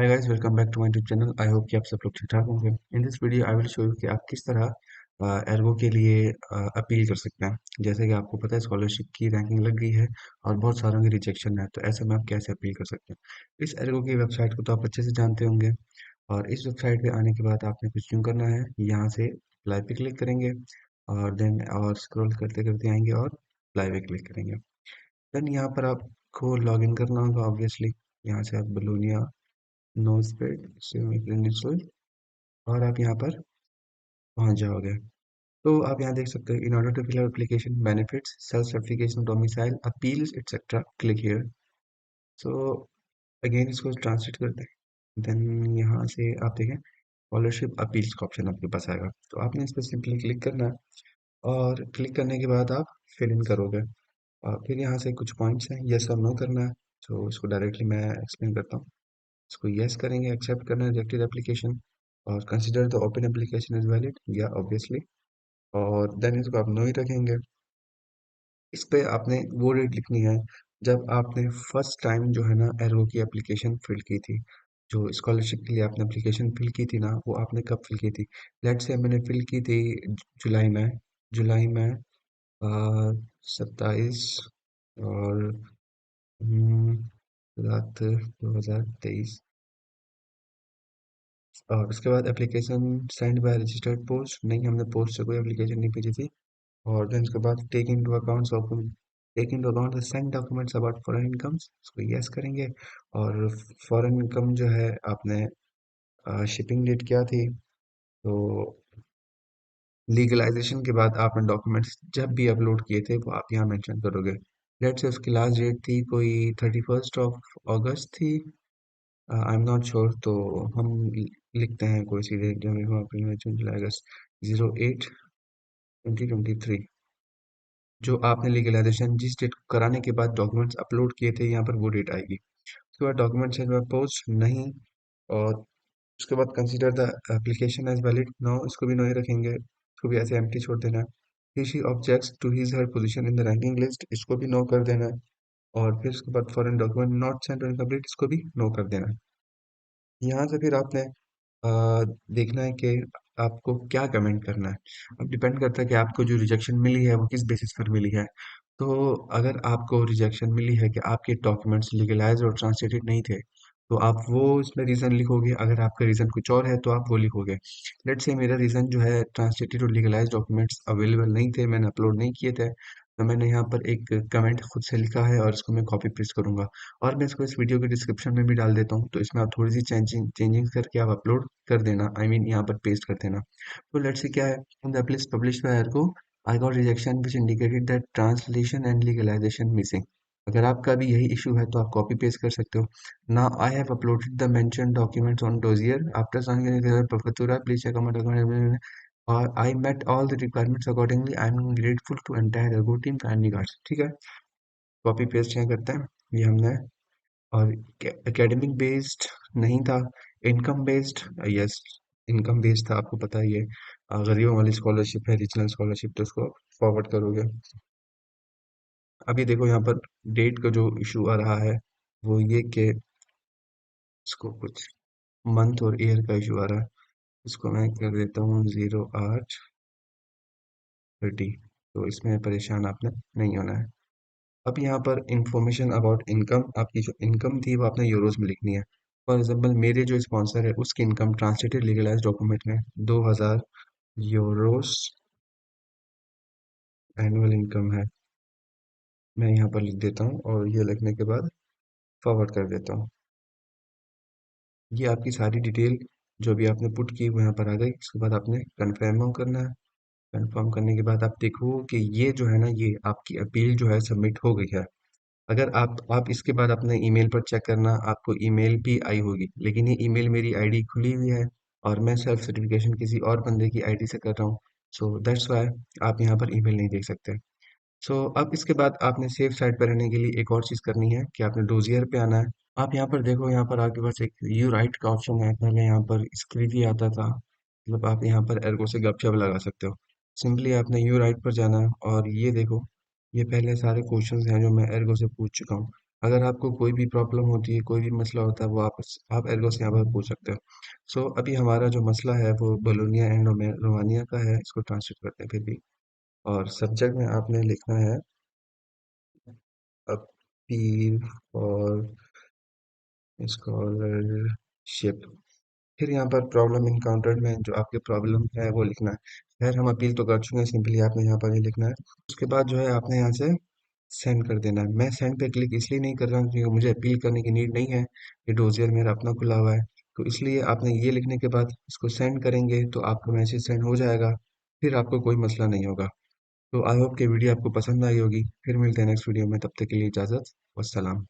Hi guys, welcome back to my YouTube channel. I hope कि आप सब लोग ठीक ठाक होंगे। In this video I will show you कि आप किस तरह एर्गो के लिए अपील कर सकते हैं। जैसे कि आपको पता है स्कॉलरशिप की रैंकिंग लग गई है और बहुत सारों की रिजेक्शन है, तो ऐसे में आप कैसे अपील कर सकते हैं। इस एर्गो की वेबसाइट को तो आप अच्छे से जानते होंगे। और इस वेबसाइट पे आने के बाद आपने कुछ यूँ करना है, यहाँ से अप्लाई पे क्लिक करेंगे और देन और स्क्रॉल करते करते आएंगे और अप्लाई पे क्लिक करेंगे। देन यहाँ पर आपको लॉग इन करना होगा ऑब्वियसली। यहाँ से आप बलूनिया नोजपेड इंस्टॉल और आप यहाँ पर पहुँच जाओगे। तो आप यहाँ देख सकते हो, in order to fill application benefits self certification domicile appeals etcetera click here. So again इसको ट्रांसलेट करते हैं। देन यहाँ से आप देखें स्कॉलरशिप अपील्स का ऑप्शन आपके पास आएगा, तो आपने इस पर सिंपली क्लिक करना है और क्लिक करने के बाद आप फिल इन करोगे। फिर यहाँ से कुछ पॉइंट्स हैं, यस और नो करना है। तो इसको डायरेक्टली मैं एक्सप्लेन करता हूँ। इसको यस करेंगे, एक्सेप्ट करना है रिजेक्टेड एप्लीकेशन, और consider the open application is valid या ऑब्वियसली, और देन इसको आप नो ही रखेंगे। इस पे आपने वो डेट लिखनी है जब आपने फर्स्ट टाइम जो है ना एर्गो की एप्लीकेशन फिल की थी। जो स्कॉलरशिप के लिए आपने एप्लीकेशन फिल की थी ना, वो आपने कब फिल की थी। लेट्स से मैंने फिल की थी जुलाई में 27 और 2023। और उसके बाद application send by registered post, नहीं हमने पोस्ट से कोई एप्लीकेशन नहीं भेजी थी। और देन उसके बाद take into account the send documents about foreign incomes, इसको यस करेंगे। और फॉरेन इनकम जो है आपने शिपिंग डेट क्या थी, तो लीगलाइजेशन के बाद आपने डॉक्यूमेंट्स जब भी अपलोड किए थे वो आप यहाँ मेंशन करोगे। लेट्स से उसकी लास्ट डेट थी कोई 31 अगस्त थी, आई एम नॉट श्योर, तो हम लिखते हैं कोई सी डेट, जनवरी अप्रैल मई जून जुलाई अगस्त 08/2023। जो आपने लीगलाइजेशन जिस डेट कराने के बाद डॉक्यूमेंट्स अपलोड किए थे, यहाँ पर वो डेट आएगी। उसके बाद डॉक्यूमेंट सेंड बाय पोस्ट नहीं, और उसके बाद consider the application as valid no, इसको भी नो ही रखेंगे, इसको भी ऐसे एम्प्टी छोड़ देना है। She objects to his her position in the ranking list, इसको भी नो कर देना है। और फिर उसके बाद फॉरेन डॉक्यूमेंट नॉट सेंट और इनकम्प्लीट, इसको भी नो कर देना है। यहाँ से फिर आपने देखना है कि आपको क्या कमेंट करना है। अब डिपेंड करता है कि आपको जो रिजेक्शन मिली है वो किस बेसिस पर मिली है। तो अगर आपको रिजेक्शन मिली है कि आपके डॉक्यूमेंट्स लीगलाइज और ट्रांसलेटेड नहीं थे, तो आप वो इसमें रीज़न लिखोगे। अगर आपका रीज़न कुछ और है तो आप वो लिखोगे। लेट्स से मेरा रीज़न जो है ट्रांसलेटेड और लीगलाइज डॉक्यूमेंट्स अवेलेबल नहीं थे, मैंने अपलोड नहीं किए थे, तो मैंने यहाँ पर एक कमेंट खुद से लिखा है और इसको मैं कॉपी पेस्ट करूँगा। और मैं इसको इस वीडियो के डिस्क्रिप्शन में भी डाल देता हूँ, तो इसमें आप थोड़ी सी चेंजिंग करके आप अपलोड कर देना, आई मीन यहाँ पर पेस्ट कर देना। तो लेट्स से क्या है, on the list published by Ergo, I got rejection which indicated that translation and legalization missing। अगर आपका भी यही इशू है तो आप कॉपी पेस्ट कर सकते हो। Now I have uploaded the mentioned documents on dossier after signing the Prefectura, please check out my document। और I met all the requirements accordingly, I am grateful to entire Ergo team, kind regards। ठीक है, copy paste यहाँ करते हैं, ये हमने। और academic based नहीं था, income based, yes income based था, आपको पता ही है। गरीबों वाली स्कॉलरशिप है, रीजनल स्कॉलरशिप, तो उसको फॉरवर्ड करोगे। अभी देखो यहाँ पर डेट का जो इशू आ रहा है वो ये कि इसको कुछ मंथ और ईयर का इशू आ रहा है। इसको मैं कर देता हूँ 08/30। तो इसमें परेशान आपने नहीं होना है। अब यहाँ पर इंफॉर्मेशन अबाउट इनकम, आपकी जो इनकम थी वो आपने यूरोज में लिखनी है। फॉर एग्जाम्पल मेरे जो स्पॉन्सर है उसकी इनकम ट्रांसलेटेड लीगलाइज डॉक्यूमेंट में 2000 यूरोस एनुअल इनकम है। मैं यहाँ पर लिख देता हूँ और ये लिखने के बाद फॉरवर्ड कर देता हूँ। ये आपकी सारी डिटेल जो भी आपने पुट की वो यहाँ पर आ गई। इसके बाद आपने कन्फर्म करना है। कन्फर्म करने के बाद आप देखो कि ये जो है ना, ये आपकी अपील जो है सबमिट हो गई है। अगर आप इसके बाद अपने ईमेल पर चेक करना, आपको ईमेल भी आई होगी, लेकिन ये ईमेल मेरी आईडी खुली हुई है और मैं सेल्फ सर्टिफिकेशन किसी और बंदे की आईडी से कर रहा हूँ। सो दैट्स वाई आप यहाँ पर ईमेल नहीं देख सकते। सो अब इसके बाद आपने सेफ साइड पर रहने के लिए एक और चीज़ करनी है कि आपने डोजियर पे आना है। आप यहाँ पर देखो, यहाँ पर आपके पास एक यू राइट का ऑप्शन है। पहले यहाँ पर स्क्रिवी आता था, मतलब आप यहाँ पर एर्गो से गपशप लगा सकते हो। सिंपली आपने यू राइट पर जाना है और ये देखो, ये पहले सारे क्वेश्चंस हैं जो मैं एर्गो से पूछ चुका हूँ। अगर आपको कोई भी प्रॉब्लम होती है, कोई भी मसला होता है, वो आप एर्गो से यहाँ पर पूछ सकते हो। सो अभी हमारा जो मसला है वो बोलोनिया एंड रोमानिया का है, इसको ट्रांसलेट करते हैं फिर भी। और सब्जेक्ट में आपने लिखना है अपील फॉर स्कॉलरशिप। फिर यहाँ पर प्रॉब्लम इनकाउंटर्ड में जो आपके प्रॉब्लम है वो लिखना है। खैर हम अपील तो कर चुके हैं, सिंपली आपने यहाँ पर ही लिखना है। उसके बाद जो है आपने यहाँ से सेंड कर देना है। मैं सेंड पे क्लिक इसलिए नहीं कर रहा हूँ क्योंकि मुझे अपील करने की नीड नहीं है, ये डोजियर मेरा अपना खुला हुआ है। तो इसलिए आपने ये लिखने के बाद इसको सेंड करेंगे तो आपका मैसेज सेंड हो जाएगा, फिर आपको कोई मसला नहीं होगा। तो आई होप कि वीडियो आपको पसंद आई होगी। फिर मिलते हैं नेक्स्ट वीडियो में, तब तक के लिए इजाज़त। वस्सलाम।